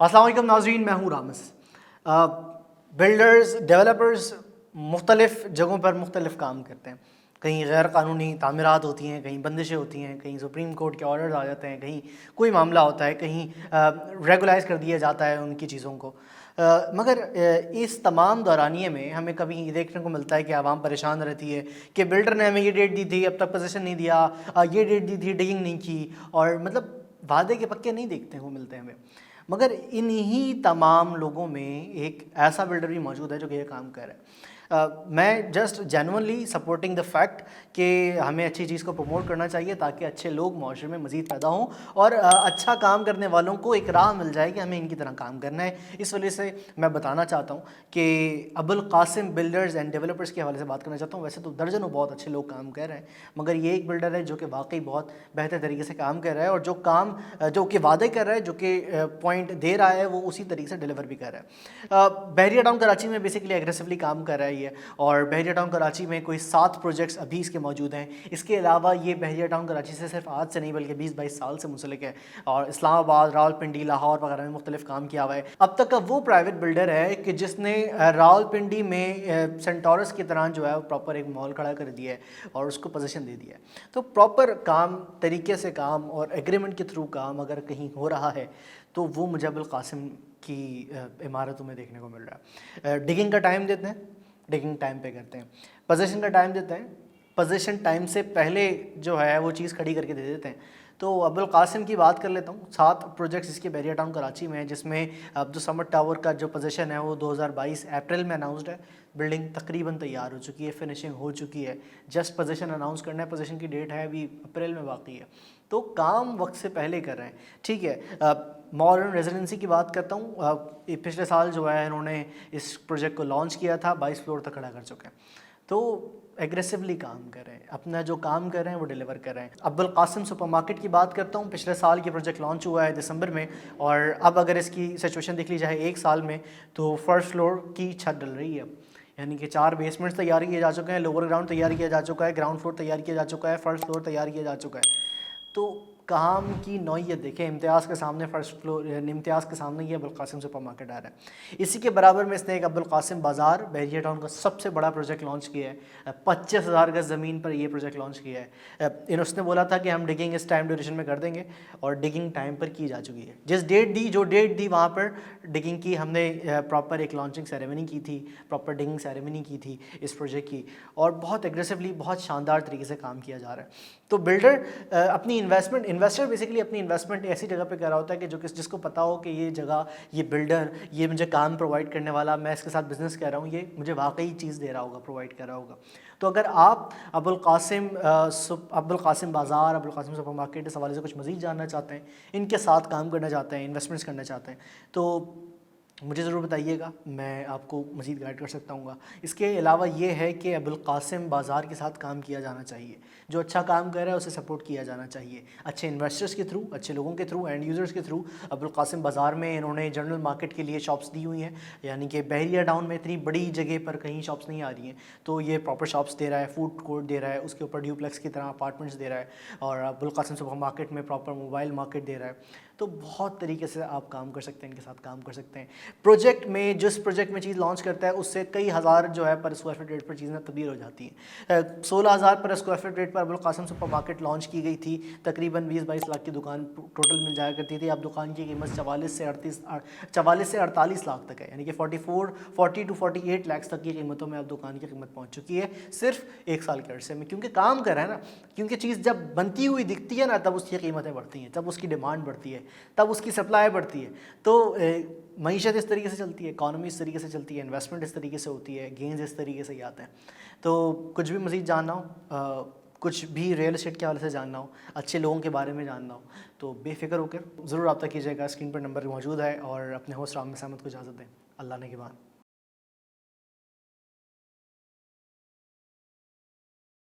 अस्सलाम वालेकुम नाज़रीन, मैं हूँ रामस। बिल्डर्स, डेवलपर्स मुख्तलिफ़ जगहों पर मुख्तलिफ़ काम करते हैं। कहीं गैर कानूनी तामीरात होती हैं, कहीं बंदिशें होती हैं, कहीं सुप्रीम कोर्ट के ऑर्डर्स आ जाते हैं, कहीं कोई मामला होता है, कहीं रेगुलाइज कर दिया जाता है उनकी चीज़ों को। मगर इस तमाम दौरानिए में हमें कभी ये देखने को मिलता है कि आवाम परेशान रहती है कि बिल्डर ने हमें ये डेट दी थी, अब तक पोजीशन नहीं दिया, ये डेट दी थी, डिगिंग नहीं की, और मतलब वादे के पक्के नहीं देखने को मिलते हमें। मगर इन्हीं तमाम लोगों में एक ऐसा बिल्डर भी मौजूद है जो कि ये काम कर रहा है। मैं just genuinely supporting the fact कि हमें अच्छी चीज़ को प्रमोट करना चाहिए ताकि अच्छे लोग माशरे में मज़ीद पैदा हों और अच्छा काम करने वालों को एक राह मिल जाए कि हमें इनकी तरह काम करना है। इस वजह से मैं बताना चाहता हूँ कि Abul Qasim builders and developers के हवाले से बात करना चाहता हूँ। वैसे तो दर्जनों बहुत अच्छे लोग काम कर रहे हैं, मगर ये एक बिल्डर है जो कि वाकई बहुत बेहतर तरीके से काम कर रहा है और जो कि वादे कर रहा है, जो कि पॉइंट दे रहा है, वो उसी तरीके से डिलीवर भी कर रहा है। बहरिया टाउन कराची में बेसिकली एग्रेसिवली काम कर रहा है ये, और बहरिया टाउन कराची में कोई 7 प्रोजेक्ट्स अभी इसके मौजूद हैं। इसके अलावा ये बहरिया टाउन कराची से सिर्फ आज से नहीं बल्कि 20-22 साल से मुंसलिक है और इस्लामाबाद, रावलपिंडी, लाहौर वगैरह में मुख्तलिफ काम किया हुआ है। अब तक का वो प्राइवेट बिल्डर है कि जिसने रावलपिंडी में सेंटोरस की तरह जो है वो प्रॉपर एक मॉल खड़ा कर दिया है और उसको पोजीशन दे दिया है। तो प्रॉपर काम, तरीके से काम और एग्रीमेंट के थ्रू काम अगर कहीं हो रहा है तो वो मुझे अबुल कासिम की इमारतों में देखने को मिल रहा है। डिगिंग का टाइम देते हैं, डिगिंग टाइम पे करते हैं। पोजीशन का टाइम देते हैं, पोजीशन टाइम से पहले जो है वो चीज़ खड़ी करके दे देते हैं। तो अबुल कासिम की बात कर लेता हूँ। 7 प्रोजेक्ट्स इसके बहरिया टाउन कराची में है, जिसमें अब जो समर टावर का जो पोजीशन है वो 2022 अप्रैल में अनाउंसड है। बिल्डिंग तकरीबन तैयार हो चुकी है, फिनिशिंग हो चुकी है, जस्ट पोजीशन अनाउंस करना है। पोजीशन की डेट है अभी अप्रैल में बाकी है, तो काम वक्त से पहले कर रहे हैं। ठीक है, मॉडर्न रेजिडेंसी की बात करता हूँ। पिछले साल जो है इन्होंने इस प्रोजेक्ट को लॉन्च किया था, 22 फ्लोर तक खड़ा कर चुके हैं। तो एग्रेसिवली काम कर रहे हैं, अपना जो काम कर रहे हैं वो डिलीवर कर रहे हैं। अब्दुल कासिम सुपरमार्केट की बात करता हूँ। पिछले साल ये प्रोजेक्ट लॉन्च हुआ है दिसंबर में, और अब अगर इसकी सिचुएशन देख ली जाए एक साल में, तो फर्स्ट फ्लोर की छत डल रही है। यानी कि 4 बेसमेंट्स तैयार किए जा चुके हैं, लोअर ग्राउंड तैयार किया जा चुका है, ग्राउंड फ्लोर तैयार किया जा चुका है, फर्स्ट फ्लोर तैयार किया जा चुका है। तो काम की नौइयत देखें, इम्तियाज़ के सामने फर्स्ट फ्लोर, इम्तियाज़ के सामने ये अबुल कासिम सुपर मार्केट आ रहा है। इसी के बराबर में इसने एक अबुल कासिम बाज़ार बहरिया टाउन का सबसे बड़ा प्रोजेक्ट लॉन्च किया है। 25,000 गज ज़मीन पर ये प्रोजेक्ट लॉन्च किया है। उसने बोला था कि हम डिगिंग इस टाइम ड्यूरेशन में कर देंगे, और डिगिंग टाइम पर की जा चुकी है। जो डेट दी वहाँ पर डिगिंग की हमने प्रॉपर एक लॉन्चिंग सेरेमनी की थी, प्रॉपर डिगिंग सेरेमनी की थी इस प्रोजेक्ट की, और बहुत एग्रेसिवली, बहुत शानदार तरीके से काम किया जा रहा है। तो बिल्डर अपनी इन्वेस्टर बेसिकली अपनी इन्वेस्टमेंट ऐसी जगह पे कर रहा होता है कि जिसको पता हो कि ये जगह, ये बिल्डर, ये मुझे काम प्रोवाइड करने वाला, मैं इसके साथ बिजनेस कर रहा हूँ, ये मुझे वाकई चीज़ दे रहा होगा, प्रोवाइड कर रहा होगा। तो अगर आप अबुल कासिम बाज़ार, अबुल कासिम सुपर मार्केट इस हवाले से कुछ मज़ीद जानना चाहते हैं, इनके साथ काम करना चाहते हैं, इन्वेस्टमेंट्स करना चाहते हैं, तो मुझे ज़रूर बताइएगा, मैं आपको मज़ीद गाइड कर सकता हूँ। इसके अलावा ये है कि अबुल कासिम बाज़ार के साथ काम किया जाना चाहिए। जो अच्छा काम कर रहा है उसे सपोर्ट किया जाना चाहिए, अच्छे इन्वेस्टर्स के थ्रू, अच्छे लोगों के थ्रू, एंड यूज़र्स के थ्रू। अबुल कासिम बाज़ार में इन्होंने जनरल मार्केट के लिए शॉप्स दी हुई हैं, यानी कि बहरिया टाउन में इतनी बड़ी जगह पर कहीं शॉप्स नहीं आ रही हैं, तो ये प्रॉपर शॉप्स दे रहा है, फूड कोर्ट दे रहा है, उसके ऊपर ड्यूप्लेक्स की तरह अपार्टमेंट्स दे रहा है, और अबुल कासिम सुपर मार्केट में प्रॉपर मोबाइल मार्केट दे रहा है। तो बहुत तरीके से आप काम कर सकते हैं, इनके साथ काम कर सकते हैं। प्रोजेक्ट में, जिस प्रोजेक्ट में चीज़ लॉन्च करता है उससे कई हज़ार जो है पर स्क्वायर फीट रेट पर चीज़ें तब्दील हो जाती हैं। 16,000 पर स्क्वायर फीट रेट पर Abul Qasim supermarket launch की गई थी। तकरीबन 20-22 लाख की दुकान टोटल मिल जाया करती थी। अब दुकान की कीमत 44 से 48 लाख तक है, यानी कि 40 to 48 लाख तक की कीमतों में अब दुकान की कीमत पहुँच चुकी है सिर्फ एक साल के अरसे में। क्योंकि काम कर रहा है ना, क्योंकि चीज़ जब बनती हुई दिखती है ना, तब उसकी कीमतें बढ़ती हैं, तब उसकी डिमांड बढ़ती है, तब उसकी सप्लाई बढ़ती है। तो मईशत इस तरीके से चलती है, इकॉनमी इस तरीके से चलती है, इन्वेस्टमेंट इस तरीके से होती है, गेंस इस तरीके से ही आते हैं। तो कुछ भी मज़ीद जानना हो, कुछ भी रियल एस्टेट के हवाले से जानना हो, अच्छे लोगों के बारे में जानना हो, तो बेफिक्र होकर ज़रूर रब्ता कीजिएगा। स्क्रीन पर नंबर मौजूद है, और अपने होस्ट राम सहमद को इजाज़त दें। अल्लाह ने के बाद।